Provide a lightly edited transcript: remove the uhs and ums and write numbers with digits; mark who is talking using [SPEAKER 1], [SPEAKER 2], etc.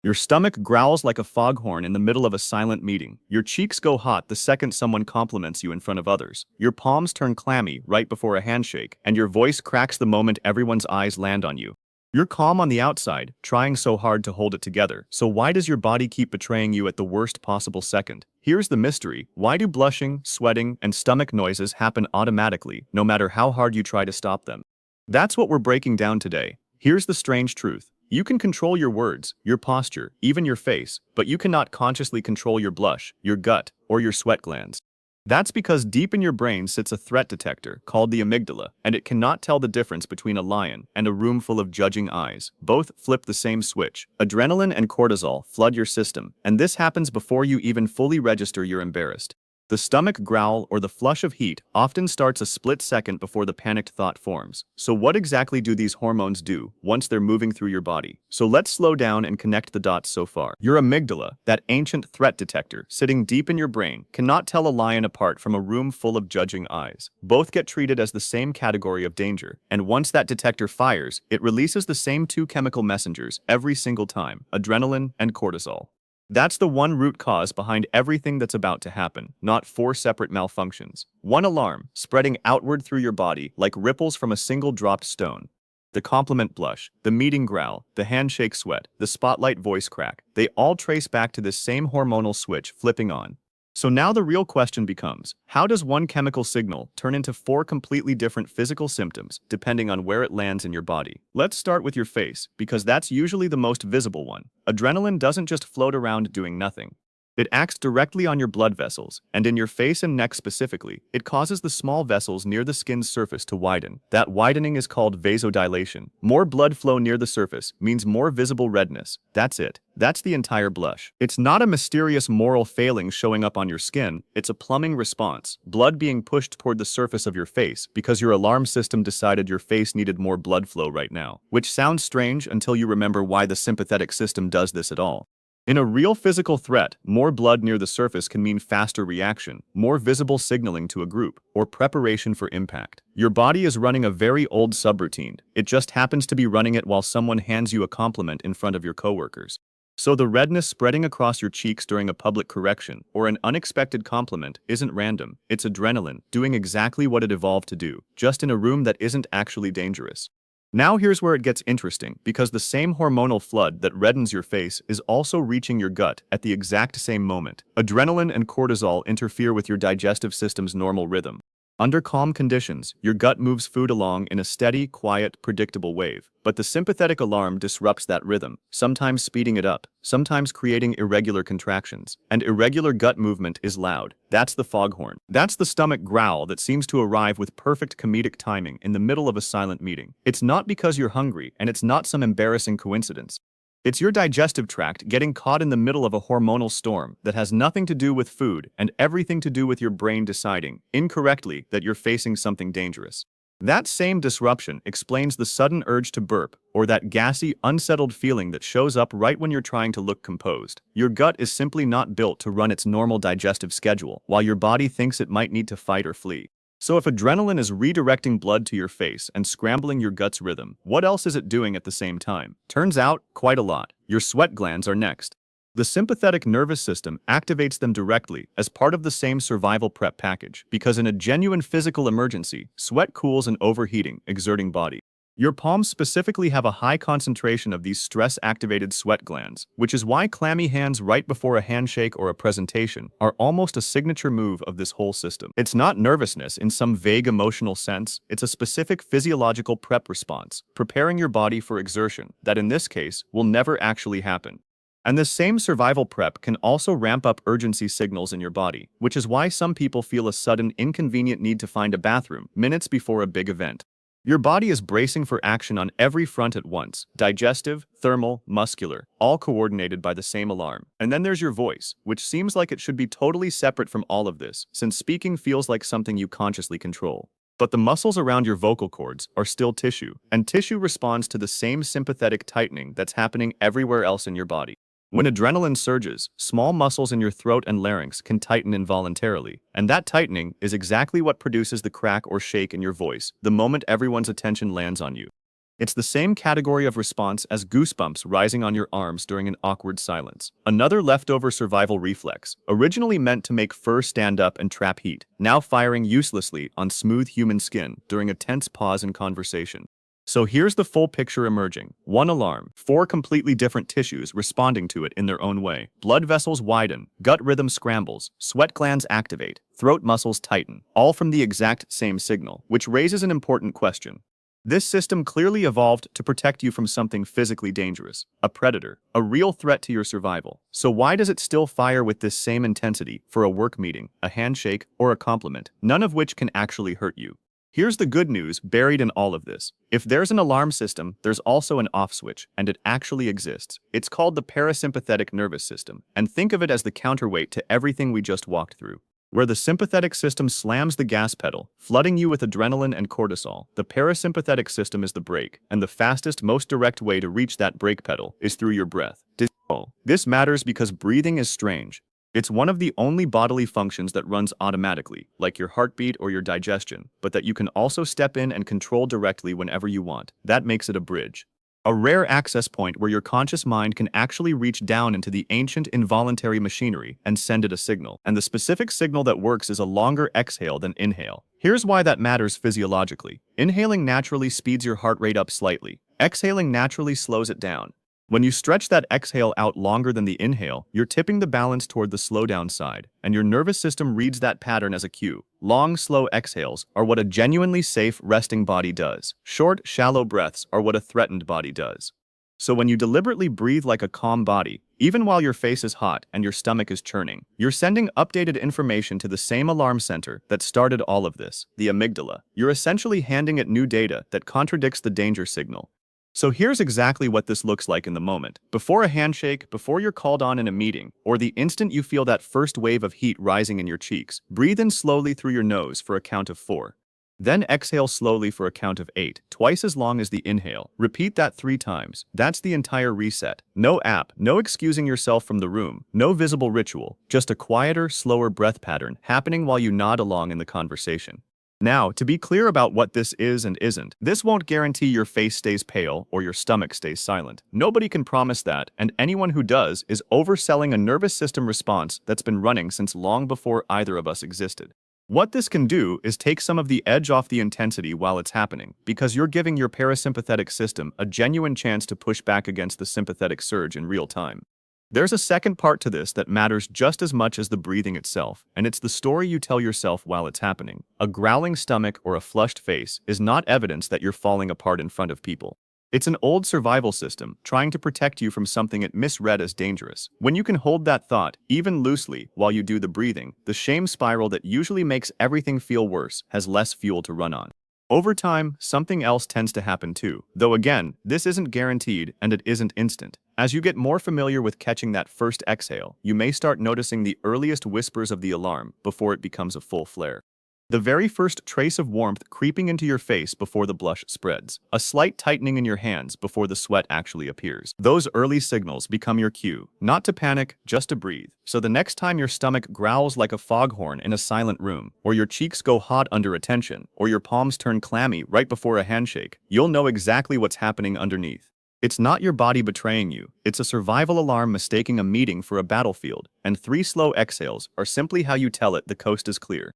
[SPEAKER 1] Your stomach growls like a foghorn in the middle of a silent meeting. Your cheeks go hot the second someone compliments you in front of others. Your palms turn clammy right before a handshake, and your voice cracks the moment everyone's eyes land on you. You're calm on the outside, trying so hard to hold it together. So why does your body keep betraying you at the worst possible second? Here's the mystery. Why do blushing, sweating, and stomach noises happen automatically, no matter how hard you try to stop them? That's what we're breaking down today. Here's the strange truth. You can control your words, your posture, even your face, but you cannot consciously control your blush, your gut, or your sweat glands. That's because deep in your brain sits a threat detector called the amygdala, and it cannot tell the difference between a lion and a room full of judging eyes. Both flip the same switch. Adrenaline and cortisol flood your system, and this happens before you even fully register you're embarrassed. The stomach growl or the flush of heat often starts a split second before the panicked thought forms. So what exactly do these hormones do once they're moving through your body? So let's slow down and connect the dots so far. Your amygdala, that ancient threat detector sitting deep in your brain, cannot tell a lion apart from a room full of judging eyes. Both get treated as the same category of danger, and once that detector fires, it releases the same two chemical messengers every single time: adrenaline and cortisol. That's the one root cause behind everything that's about to happen, not four separate malfunctions. One alarm, spreading outward through your body like ripples from a single dropped stone. The compliment blush, the meeting growl, the handshake sweat, the spotlight voice crack, they all trace back to this same hormonal switch flipping on. So now the real question becomes, how does one chemical signal turn into four completely different physical symptoms, depending on where it lands in your body? Let's start with your face, because that's usually the most visible one. Adrenaline doesn't just float around doing nothing. It acts directly on your blood vessels, and in your face and neck specifically, it causes the small vessels near the skin's surface to widen. That widening is called vasodilation. More blood flow near the surface means more visible redness. That's it. That's the entire blush. It's not a mysterious moral failing showing up on your skin, it's a plumbing response. Blood being pushed toward the surface of your face because your alarm system decided your face needed more blood flow right now. Which sounds strange until you remember why the sympathetic system does this at all. In a real physical threat, more blood near the surface can mean faster reaction, more visible signaling to a group, or preparation for impact. Your body is running a very old subroutine. It just happens to be running it while someone hands you a compliment in front of your coworkers. So the redness spreading across your cheeks during a public correction or an unexpected compliment isn't random. It's adrenaline, doing exactly what it evolved to do, just in a room that isn't actually dangerous. Now here's where it gets interesting, because the same hormonal flood that reddens your face is also reaching your gut at the exact same moment. Adrenaline and cortisol interfere with your digestive system's normal rhythm. Under calm conditions, your gut moves food along in a steady, quiet, predictable wave. But the sympathetic alarm disrupts that rhythm, sometimes speeding it up, sometimes creating irregular contractions. And irregular gut movement is loud. That's the foghorn. That's the stomach growl that seems to arrive with perfect comedic timing in the middle of a silent meeting. It's not because you're hungry, and it's not some embarrassing coincidence. It's your digestive tract getting caught in the middle of a hormonal storm that has nothing to do with food and everything to do with your brain deciding, incorrectly, that you're facing something dangerous. That same disruption explains the sudden urge to burp, or that gassy, unsettled feeling that shows up right when you're trying to look composed. Your gut is simply not built to run its normal digestive schedule, while your body thinks it might need to fight or flee. So if adrenaline is redirecting blood to your face and scrambling your gut's rhythm, what else is it doing at the same time? Turns out, quite a lot. Your sweat glands are next. The sympathetic nervous system activates them directly as part of the same survival prep package, because in a genuine physical emergency, sweat cools an overheating, exerting body. Your palms specifically have a high concentration of these stress-activated sweat glands, which is why clammy hands right before a handshake or a presentation are almost a signature move of this whole system. It's not nervousness in some vague emotional sense, it's a specific physiological prep response, preparing your body for exertion that in this case will never actually happen. And this same survival prep can also ramp up urgency signals in your body, which is why some people feel a sudden inconvenient need to find a bathroom minutes before a big event. Your body is bracing for action on every front at once: digestive, thermal, muscular, all coordinated by the same alarm. And then there's your voice, which seems like it should be totally separate from all of this, since speaking feels like something you consciously control. But the muscles around your vocal cords are still tissue, and tissue responds to the same sympathetic tightening that's happening everywhere else in your body. When adrenaline surges, small muscles in your throat and larynx can tighten involuntarily, and that tightening is exactly what produces the crack or shake in your voice the moment everyone's attention lands on you. It's the same category of response as goosebumps rising on your arms during an awkward silence. Another leftover survival reflex, originally meant to make fur stand up and trap heat, now firing uselessly on smooth human skin during a tense pause in conversation. So here's the full picture emerging. One alarm, four completely different tissues responding to it in their own way. Blood vessels widen, gut rhythm scrambles, sweat glands activate, throat muscles tighten, all from the exact same signal, which raises an important question. This system clearly evolved to protect you from something physically dangerous, a predator, a real threat to your survival. So why does it still fire with this same intensity for a work meeting, a handshake, or a compliment, none of which can actually hurt you? Here's the good news buried in all of this. If there's an alarm system, there's also an off switch, and it actually exists. It's called the parasympathetic nervous system, and think of it as the counterweight to everything we just walked through. Where the sympathetic system slams the gas pedal, flooding you with adrenaline and cortisol, the parasympathetic system is the brake, and the fastest, most direct way to reach that brake pedal is through your breath. This matters because breathing is strange. It's one of the only bodily functions that runs automatically, like your heartbeat or your digestion, but that you can also step in and control directly whenever you want. That makes it a bridge. A rare access point where your conscious mind can actually reach down into the ancient involuntary machinery and send it a signal. And the specific signal that works is a longer exhale than inhale. Here's why that matters physiologically. Inhaling naturally speeds your heart rate up slightly. Exhaling naturally slows it down. When you stretch that exhale out longer than the inhale, you're tipping the balance toward the slowdown side, and your nervous system reads that pattern as a cue. Long, slow exhales are what a genuinely safe, resting body does. Short, shallow breaths are what a threatened body does. So when you deliberately breathe like a calm body, even while your face is hot and your stomach is churning, you're sending updated information to the same alarm center that started all of this, the amygdala. You're essentially handing it new data that contradicts the danger signal. So here's exactly what this looks like in the moment. Before a handshake, before you're called on in a meeting, or the instant you feel that first wave of heat rising in your cheeks, breathe in slowly through your nose for a count of 4. Then exhale slowly for a count of 8, twice as long as the inhale. Repeat that 3 times. That's the entire reset. No app, no excusing yourself from the room, no visible ritual, just a quieter, slower breath pattern happening while you nod along in the conversation. Now, to be clear about what this is and isn't, this won't guarantee your face stays pale or your stomach stays silent. Nobody can promise that, and anyone who does is overselling a nervous system response that's been running since long before either of us existed. What this can do is take some of the edge off the intensity while it's happening, because you're giving your parasympathetic system a genuine chance to push back against the sympathetic surge in real time. There's a second part to this that matters just as much as the breathing itself, and it's the story you tell yourself while it's happening. A growling stomach or a flushed face is not evidence that you're falling apart in front of people. It's an old survival system trying to protect you from something it misread as dangerous. When you can hold that thought, even loosely, while you do the breathing, the shame spiral that usually makes everything feel worse has less fuel to run on. Over time, something else tends to happen too. Though again, this isn't guaranteed and it isn't instant. As you get more familiar with catching that first exhale, you may start noticing the earliest whispers of the alarm before it becomes a full flare. The very first trace of warmth creeping into your face before the blush spreads. A slight tightening in your hands before the sweat actually appears. Those early signals become your cue, not to panic, just to breathe. So the next time your stomach growls like a foghorn in a silent room, or your cheeks go hot under attention, or your palms turn clammy right before a handshake, you'll know exactly what's happening underneath. It's not your body betraying you, it's a survival alarm mistaking a meeting for a battlefield, and 3 slow exhales are simply how you tell it the coast is clear.